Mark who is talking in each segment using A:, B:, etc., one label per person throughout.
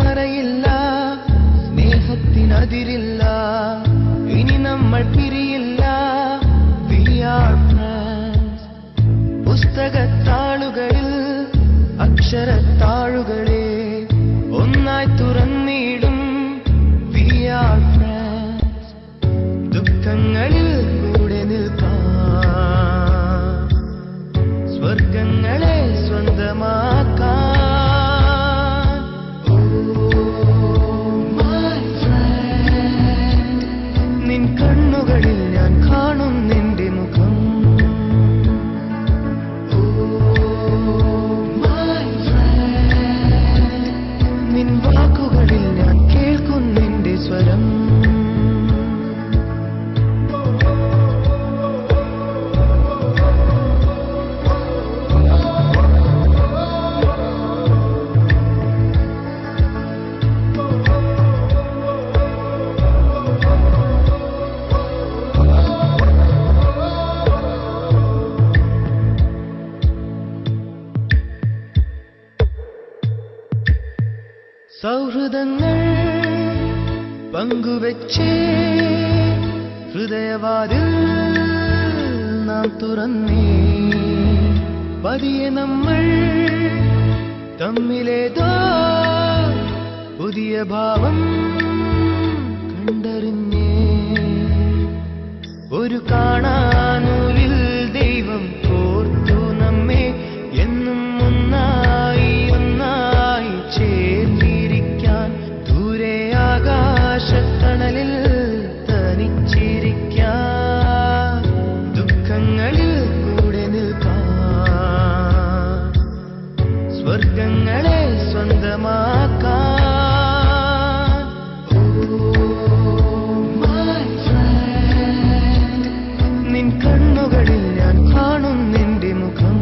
A: മറയില്ല, സ്നേഹത്തിനതിരില്ല, ഇനി നമ്മൾ പിരിയില്ല. We are friends. പുസ്തകത്താളുകളിൽ അക്ഷരത്താളുകളെ ഒന്നായി തുറന്നിടും. We are friends. ദുഃഖങ്ങളിൽ കൂടെ നിൽക്കാം, സ്വർഗങ്ങളെ സ്വന്തമാക്കാം. നിൻ കണ്ണുകളിൽ ഞാൻ കാണും നിന്റെ മുഖം. നിൻ വാക്കുകളിൽ ഞാൻ കേൾക്കും നിന്റെ സ്വരം. സൗഹൃദങ്ങൾ പങ്കുവെച്ചേ ഹൃദയവാതിൽ നാം തുറന്നേ. പതിയെ നമ്മൾ തമ്മിലേതോ പുതിയ ഭാവം കണ്ടറിഞ്ഞേ. ഒരു കാണാനൂലിൽ ദൈവം കോർത്തു നമ്മെ, എന്നും ഒന്നായി ഒന്നായി ചേർന്നിരിക്കാൻ. ദൂരെ ആകാശത്തണലിൽ തനിച്ചിരിക്കാൻ, ദുഃഖങ്ങളിൽ കൂടെ നിൽക്കാൻ, സ്വർഗങ്ങളെ സ്വന്തമാക്കാൻ. നിൻ കണ്ണുകളിൽ ഞാൻ കാണും നിന്റെ മുഖം.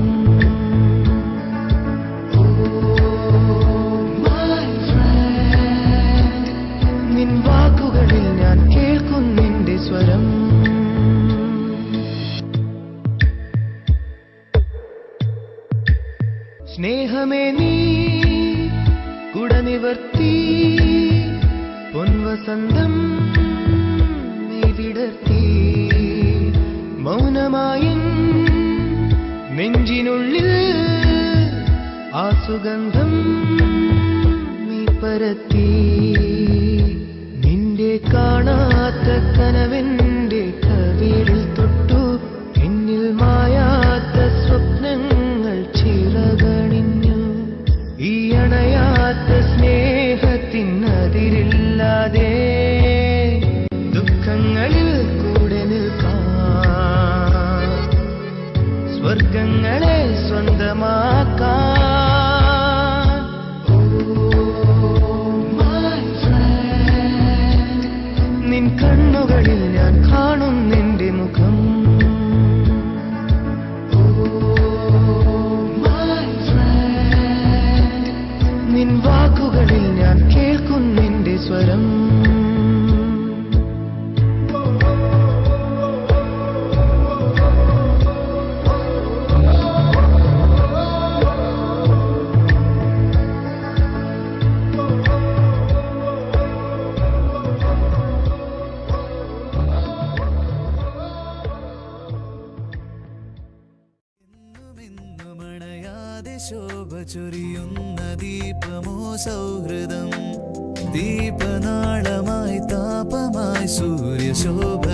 A: നിൻ വാക്കുകളിൽ ഞാൻ കേൾക്കും നിന്റെ സ്വരം. സ്നേഹമേ നീ കുടനിവർത്തി, പൊൻവസന്തം നീ വിടർത്തി. മൗനമായി നെഞ്ചിനുള്ളിൽ ആ സുഗന്ധം നീ പരത്തി. നിന്റെ കാണാത്ത കനവെന്റെ കവിളിൽ തൊട്ടു, എന്നിൽ മായാത്ത സ്വപ്നങ്ങൾ ചിറകണിഞ്ഞു. ഈ അണയാത്ത സ്നേഹത്തിനതിരില്ലാതെ ദുഃഖങ്ങളിൽ കൂടെ നിൽക്കാം, സ്വർഗങ്ങളെ സ്വന്തമാക്കാം. നിൻ കണ്ണുകളിൽ ഞാൻ കാണും നിന്റെ മുഖം. നിൻ വാക്കുകളിൽ ഞാൻ കേൾക്കും നിന്റെ സ്വരം.
B: ശോഭ ചൊരിയുന്ന ദീപമോ സൗഹൃദം, ദീപനാളമായി താപമായി സൂര്യശോഭയായൊരീ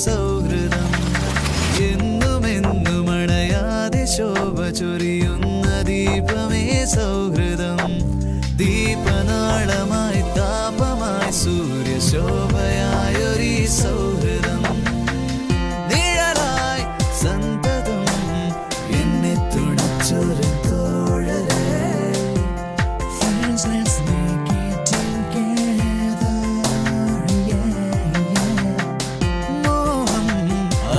B: സൗഹൃദം. എന്നുമെന്നും അണയാതെ ശോഭ ചൊരിയുന്ന ദീപമേ സൗഹൃദം, ദീപനാളമായി താപമായി സൂര്യശോഭയായൊരീ സൗഹൃദം. നിഴലായി സന്തതം എന്നെ തുണച്ചൊരു തോഴരേ. Friends, let's make it together, yeah, yeah. മോഹം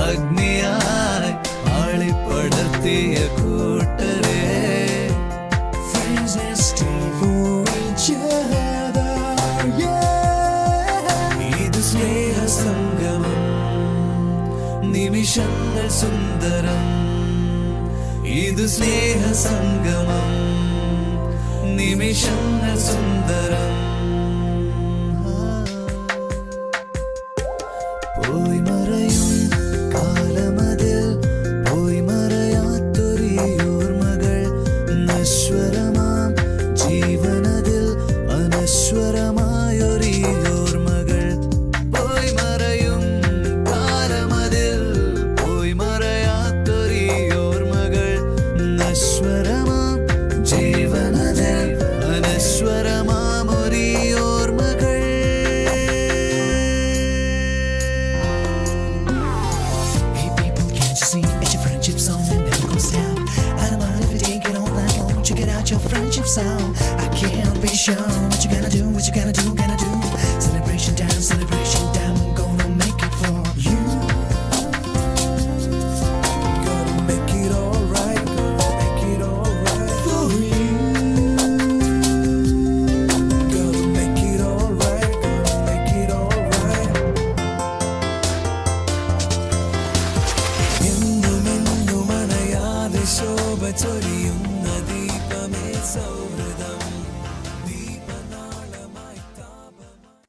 B: അഗ്നിയായി ആളിപ്പടർത്തിയ കൂട്ടരേ. Friends, let's stay for each other, yeah. ഇത് സ്നേഹസംഗമം, നിമിഷങ്ങൾ സുന്ദരം. ഇത് സ്നേഹസംഗമം, നിമിഷങ്ങൾ സുന്ദരം. പോയി മറയും കാലമതിൽ പോയി മറയാത്തൊരീ ഓർമ്മകൾ, നശ്വരമാം ജീവനതിൽ അനശ്വരമായൊരീ ഓർമ്മകൾ. പോയി മറയും കാലമതിൽ പോയി മറയാത്തൊരീ ഓർമ്മകൾ, നശ്വരമാം ജീവനതിൽ അനശ്വരമാമൊരീ ഓർമ്മകൾ.
C: Hey people, can't you see it's your friendship song and never goes down? I don't mind if you take it all night long, check it out your friendship sound. I can't be sure what you gonna do, what you gonna do, gonna do. Celebration time, I'm gonna make it for you.
B: Gonna make it alright, gonna make it alright
C: For you.
B: gonna make it alright, gonna make it alright. എന്നും അണയാതെ ശോഭ ചൊരിയുന്ന ദീപമേ സൗഹൃദം, ദീപനാളമായി താപമായി.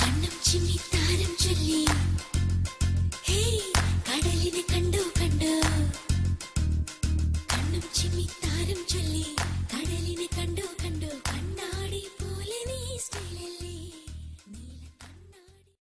D: കണ്ണും ചിമ്മി താരം ചൊല്ലി ഹേ കടലിനെ കണ്ടു